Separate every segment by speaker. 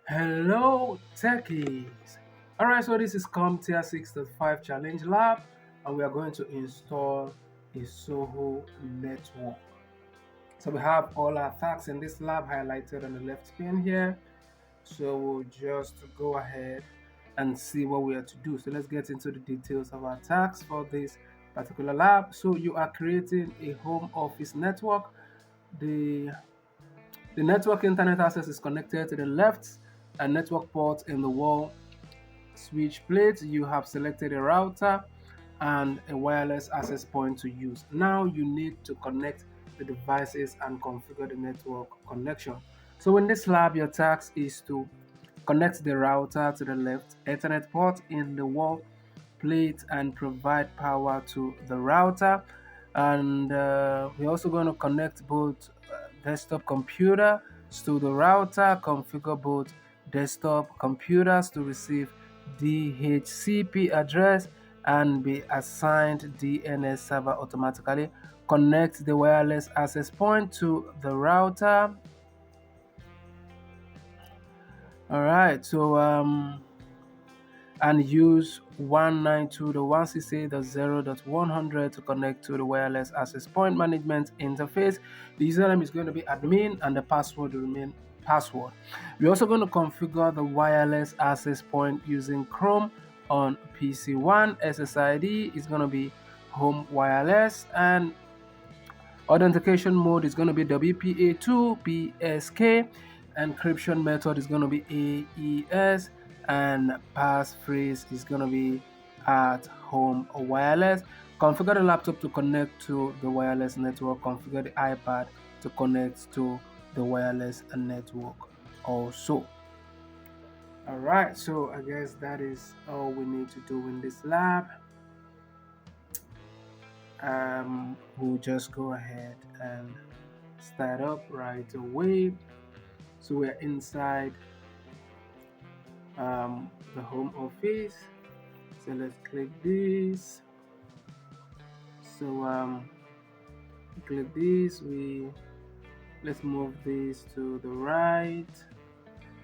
Speaker 1: Hello, techies. All right, so this is CompTIA 6.5 Challenge Lab, and we are going to install a SOHO network. So we have all our tasks in this lab highlighted on the left pane here. So we'll just go ahead and see what we are to do. So let's get into the details of our tasks for this particular lab. So you are creating a home office network. The the network internet access is connected to the left and network port in the wall switch plate. You have selected a router and a wireless access point to use. Now you need to connect the devices and configure the network connection. So in this lab, your task is to connect the router to the left Ethernet port in the wall plate and provide power to the router. And we're also going to connect both desktop computers to the router, configure both desktop computers to receive DHCP address and be assigned DNS server automatically. Connect the wireless access point to the router. All right, so and use 192.168.0.100 to connect to the wireless access point management interface. The username is going to be admin and the password will remain password. We're also going to configure the wireless access point using Chrome on PC1. SSID is going to be home wireless, and authentication mode is going to be WPA2 PSK. Encryption method is going to be AES, and passphrase is going to be at home wireless. Configure the laptop to connect to the wireless network. Configure the iPad to connect to the wireless network also. All right, so I guess that is all we need to do in this lab. We'll just go ahead and start up right away. So we're inside the home office. So let's click this. So click this. Let's move this to the right.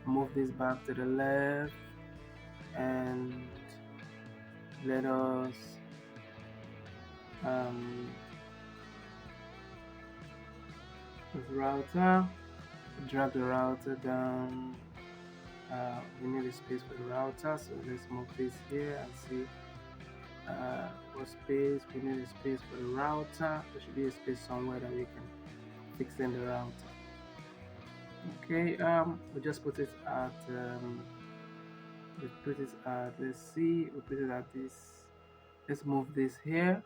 Speaker 1: Move this back to the left, and let us um, router. Drag the router down. We need a space for the router, so let's move this here and see for space. We need a space for the router. There should be a space somewhere that we can fix in the router. Okay, we just put it at let's see, we put it at this. Let's move this here.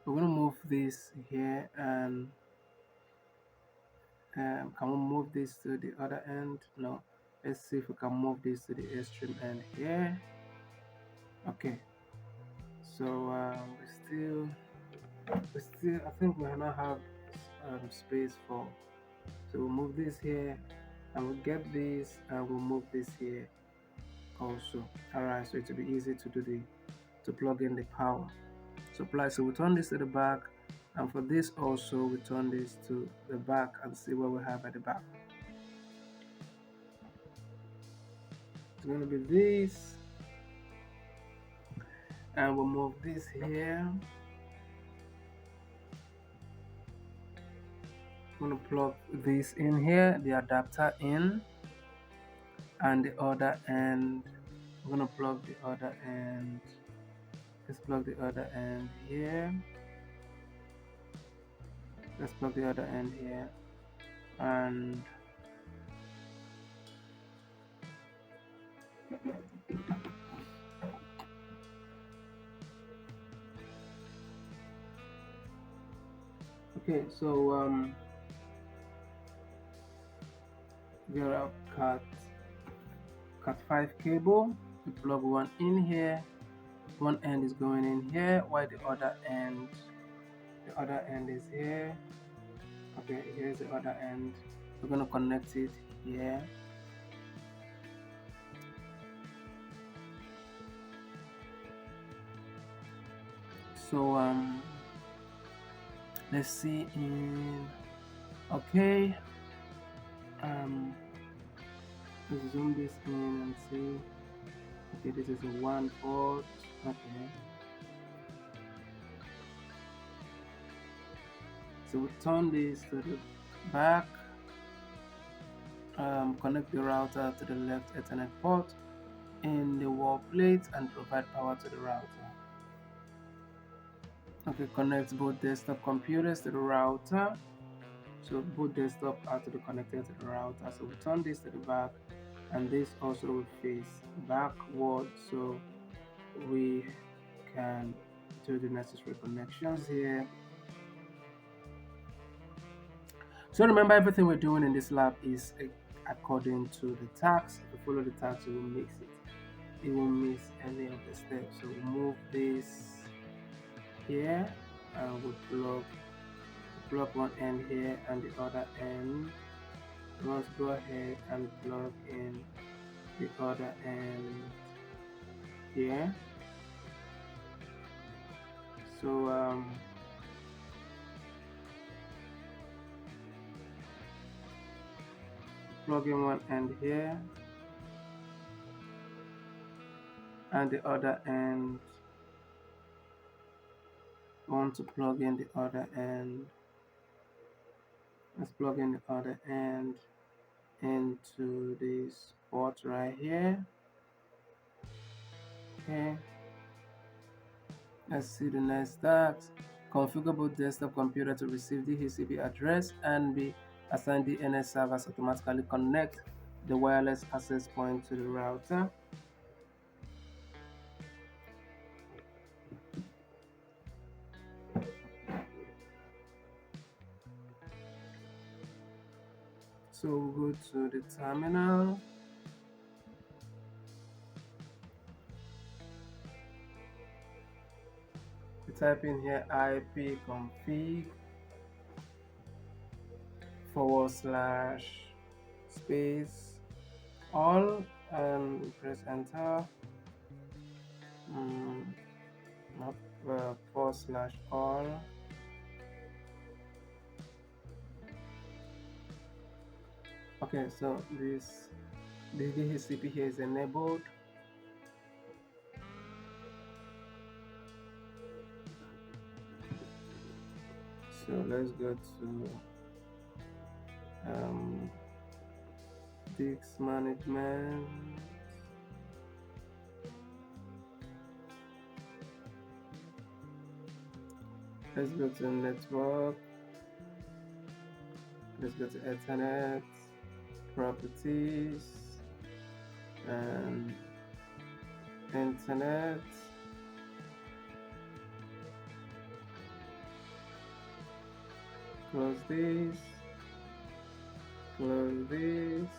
Speaker 1: We're gonna move this here, and can we move this to the other end? No. Let's see if we can move this to the extreme end here. Okay, so we still I think we now have space for, so we'll move this here and we'll get this and we'll move this here also. All right, so it will be easy to do to plug in the power supply. So we turn this to the back, and for this also we turn this to the back and see what we have at the back. It's going to be this, and we'll move this here. I'm going to plug this in here, the adapter in, and the other end. I'm going to plug the other end. Let's plug the other end here. Let's plug the other end here, and okay, so we have cat 5 cable. We plug one in here, one end is going in here, while the other end is here. Okay, here's the other end. We're going to connect it here. So let's see in, okay, Let's zoom this in and see. Okay, this is a 1 port. Okay, so we turn this to the back, connect the router to the left Ethernet port in the wall plate and provide power to the router. Okay, connect both desktop computers to the router. So both desktop are to be connected to the router. So we turn this to the back, and this also will face backward, so we can do the necessary connections here. So remember, everything we're doing in this lab is according to the tags. If you follow the tags, you will mix it. You won't miss any of the steps. So we move this here, and we plug one end here and the other end. Let's go ahead and plug in the other end here. So plug in one end here and the other end. Want to plug in the other end. Let's plug in the other end into this port right here. Okay, let's see the next task. Configure both desktop computer to receive the DHCP address and be assigned DNS servers automatically connect the wireless access point to the router. So we'll go to the terminal. We type in here ipconfig / space all and press enter. Not / all. Okay, so the DHCP here is enabled. So let's go to disk management. Let's go to network. Let's go to Ethernet, properties, and internet. Close this. Close this.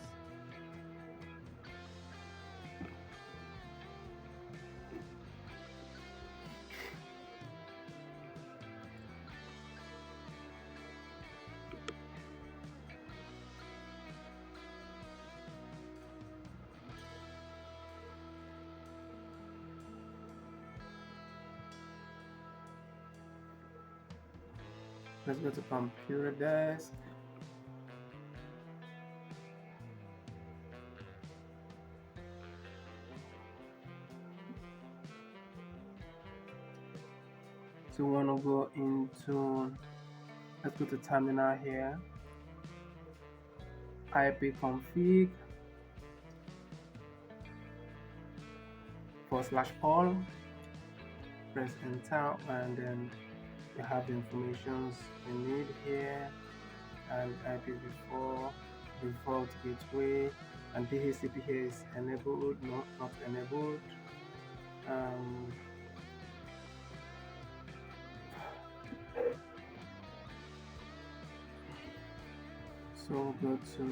Speaker 1: Let's go to computer desk. So we want to go into, let's go to terminal here. ipconfig / all. Press enter, and then you have the informations you need here, and IP default gateway, and DHCP here is enabled, not enabled. So go to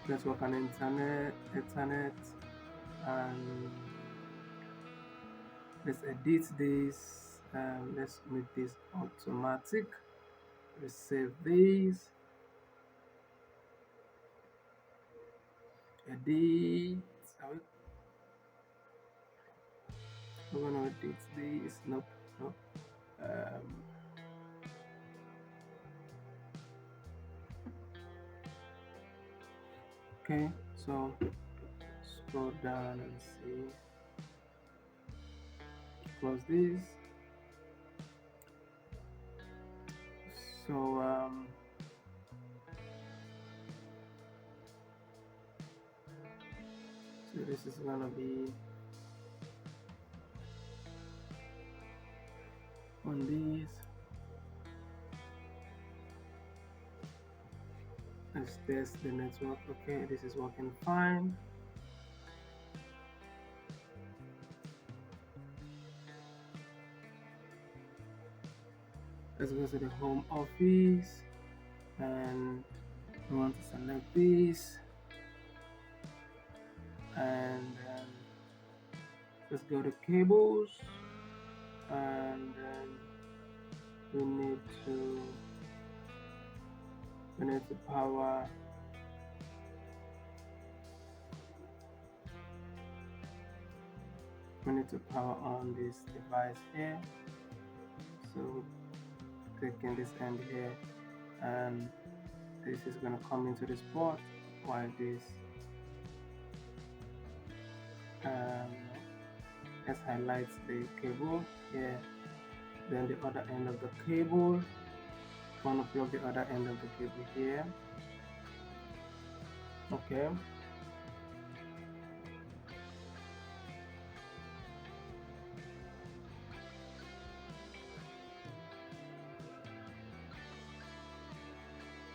Speaker 1: network and internet, and let's edit this. Let's make this automatic. Let's save these. Edit. We're gonna edit this. Nope. Okay, so scroll down and see. Close this. So so this is gonna be on these. Let's test the network. Okay, this is working fine. Let's go to the home office and we want to select this and let's go to cables and we need to power on this device here. So clicking this end here and this is going to come into this port while this um, let's highlight the cable here, then the other end of the cable, want to plug the other end of the cable here. Okay,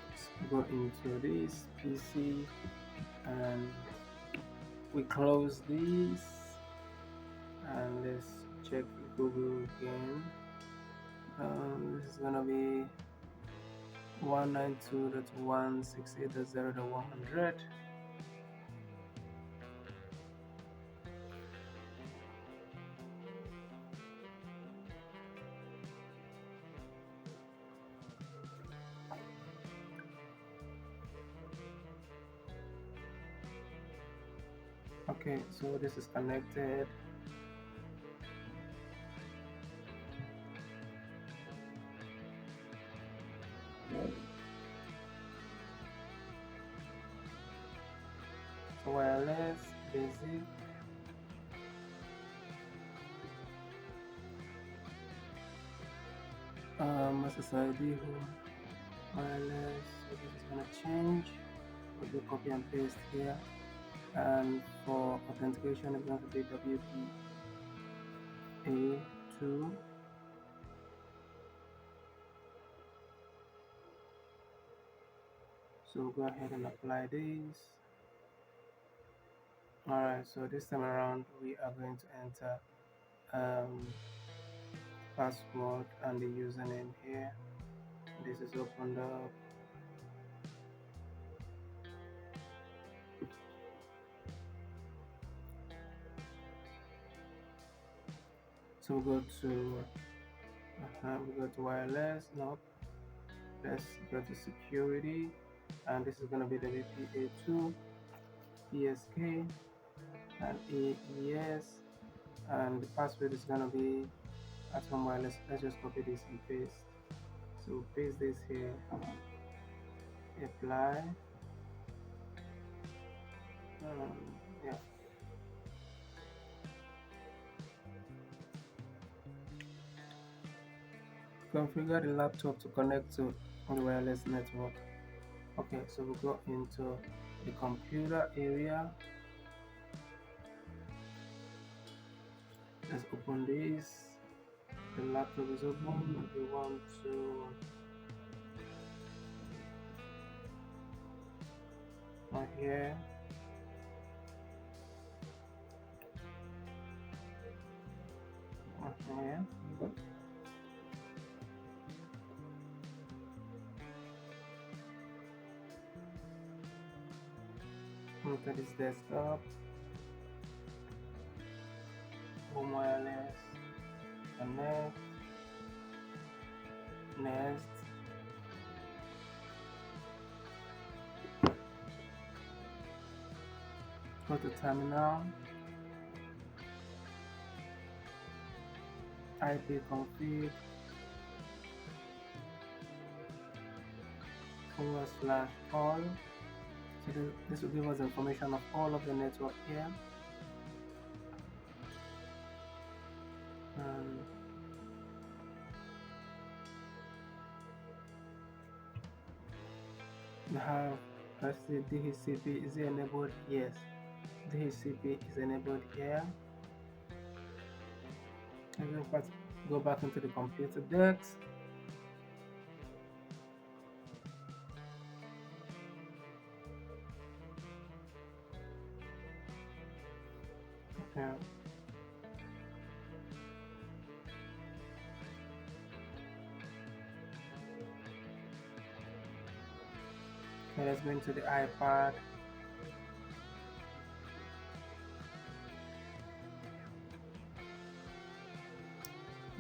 Speaker 1: let's go into this PC and we close this and let's check Google again. This is gonna be 192.168.0.100. Okay, so this is connected. So wireless, basic. SSID home, wireless. So this is gonna change. We'll do copy and paste here. And for authentication, it's going to be WPA2. So go ahead and apply this. Alright, so this time around we are going to enter password and the username here. This is opened up. So we go to wireless. Nope. Let's go to security, and this is going to be the WPA2, PSK, and AES, and the password is going to be at home wireless. Let's just copy this and paste. So paste this here, apply. Yeah. Configure the laptop to connect to the wireless network. Okay, so we go into the computer area. Let's open this. The laptop is open. We want to here. Here. Look at this desktop. Home wireless. Connect. Next. Go to terminal. ipconfig /all So this will give us information of all of the network here. And we have, let's see, DHCP is it enabled? Yes, DHCP is enabled here. And then let's go back into the computer decks. Okay. Okay, let's go into the iPad.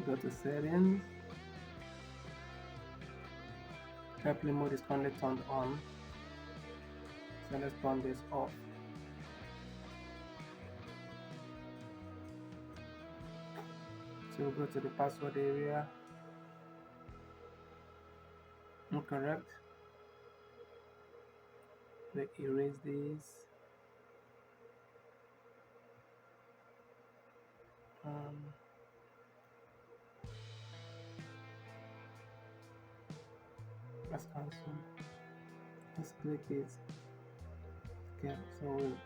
Speaker 1: Go to settings. Airplane mode is currently turned on. So let's turn this off. So we'll go to the password area. Incorrect. We erase this. Let's cancel. Let's click it. Okay, so we'll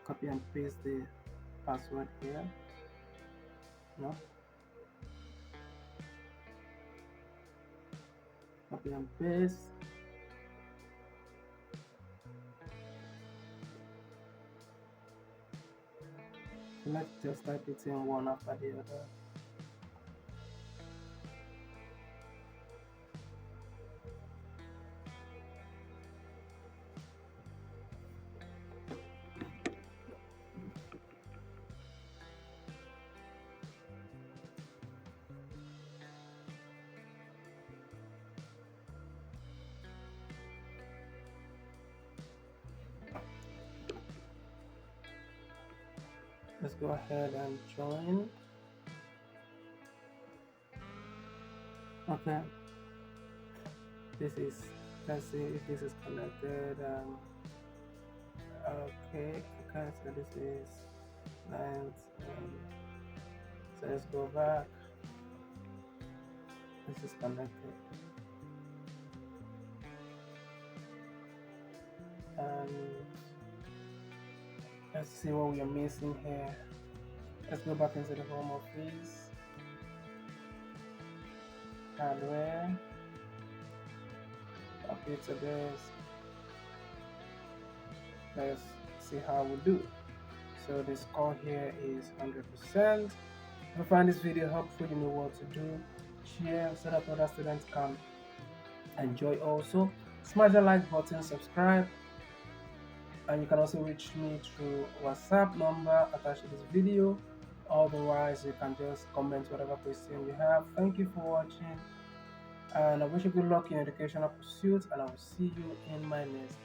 Speaker 1: copy and paste the password here. No. Copy and paste. So let's just type it in one after the other. Let's go ahead and join. Okay, this is, let's see if this is connected. Okay, so this is 9th. So let's go back. This is connected. And let's see what we are missing here. Let's go back into the home office. Hardware. Computer desk. Let's see how we do. So the score here is 100%. If you find this video helpful, you know what to do. Share so that other students can enjoy also. Smash the like button, subscribe, and you can also reach me through WhatsApp number attached to this video. Otherwise, you can just comment whatever question you have. Thank you for watching, and I wish you good luck in your educational pursuits, and I will see you in my next